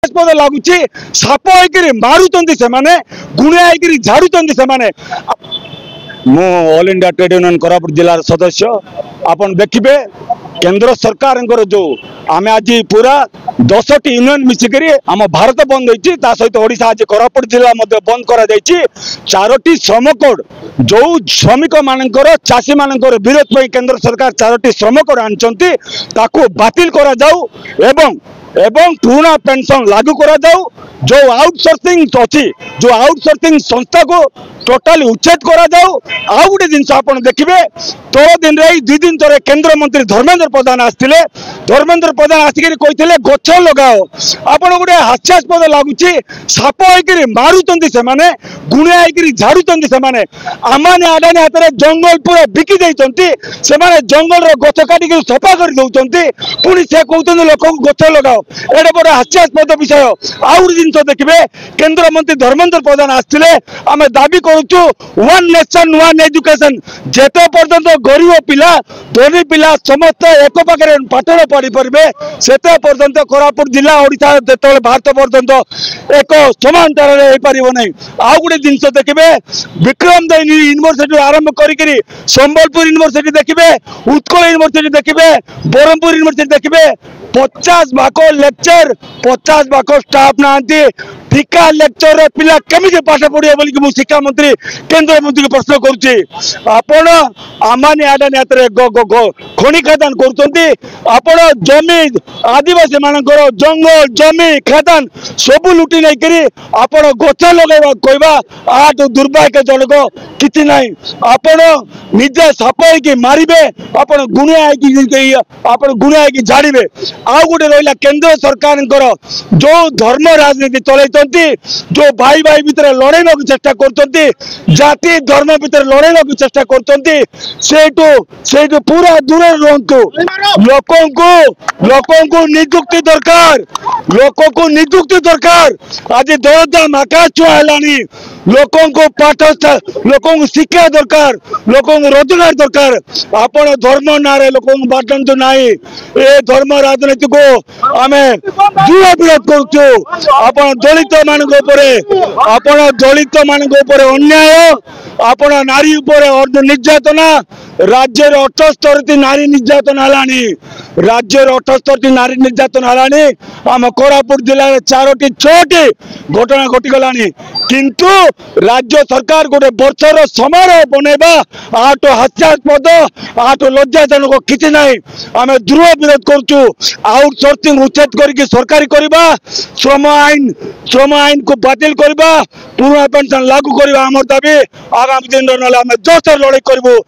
हास्यास्पद लगुच साप होकर मारुंट से गुणिया होकर झाड़ुंट से मु all India trade union Koraput जिलार सदस्य आपन देखिबे केंद्र सरकार जो आम आज पूरा 10टी यूनियन मिसिकरी आम भारत बंद होती सहित ओडिशा आज कोरापुट जिला बंद करा जायछि 4टी श्रम कोड जो श्रमिक मानकर चाषी मानकर विरोध पर केंद्र सरकार 4टी श्रम कोड आनचंती ताकू बातिल करा जाऊ एवं पुराना पेंशन लागू करा जाऊ जो आउटसोर्सिंग अच्छी जो आउटसोर्सिंग संस्था को टोटाली उच्छेद करा जाऊ आउ गोटे जिन देखिए 13 दिन रही 2 दिन तरे केंद्र मंत्री धर्मेंद्र प्रधान आसते धर्मेंद्र प्रधान आसिक कहते गछ लगाओ आपन गोटे हास्यास्पद लगुच साप होकर मारुंट से गुणिया होकर झाड़ुंट से आमाने आडानी हाथ में जंगल पूरा बिकी देते जंगल गछ काटिक सफा कर दौरान पुणी से कहते लोक गछ लगाओ एडे बड़ हास्यास्पद विषय आउ जिन देखिए केंद्र मंत्री धर्मेंद्र प्रधान आसते आम दाबी करुचु वन नेशन वन एजुकेशन जेते पर्यंत गरीब पिला धनी पिला समस्त एक पाखे पाठन पढ़ी पारे से पर्यंत कोरापुट जिला ओडिशा जो भारत पर्यंत एक समान तार हो नहीं आउ गोटे जिन देखिए विक्रम दे यूनिवर्सिटी आरंभ करी संबलपुर यूनिवर्सिटी देखिए उत्कल यूनिवर्सिटी देखिए ब्रह्मपुर यूनिवर्सिटी देखिए 50 भाग लेक्चर 50 भाग स्टाफ ना ठिका लेक्चर पिला केमी पाठ पढ़े बोल शिक्षा मंत्री केंद्र मंत्री को प्रश्न करुच्ची आमानी आडानी हाथ खनि खादान कर जमी आदिवासी मानकर जंगल जमी खादान सबू लुटी नहीं करी आपण गछ लगे कहवा आठ दुर्भाग्यजनक किसी ना आपण निजे साप हो मारे आपण गुणिया झाड़े आउ गोटे रहा केंद्र सरकार जो धर्म राजनीति चलते जो भाई भाई भितर लड़ेना चेष्टा कर जाति धर्म भितर लड़ेना चेष्टा कर पूरा दूर रुहतु लोक निजुक्ति दरकार लोक को निजुक्ति दरकार आज दरदाम आकाश छुआ है लोक पाठ लोक शिक्षा दरकार लोक रोजगार दरकार आपण धर्म ना लोक बांटू ना ए धर्म राजनीति को आम दृढ़ विरोध करुचु दलित मान दलित मान अन्याय आपण नारी निर्यातना राज्य 78 नारी निर्यातन है राज्य 78 नारी निर्यातन है आम कोरापुट जिले में 4टी 6टी घटना घटीगला किंतु राज्य सरकार गोटे वर्षर समारोह बनैबा आठ हास्यास्पद आठ लज्जाजनक किसी ना आम दृढ़ विरोध करुचु आउटसोर्सिंग उच्छेद करके सरकारी करवा श्रम आईन को बातिल करवा पुराना पेंशन लागू करवा आम दाबी आगामी दिन ना जोर लड़ाई करूँ।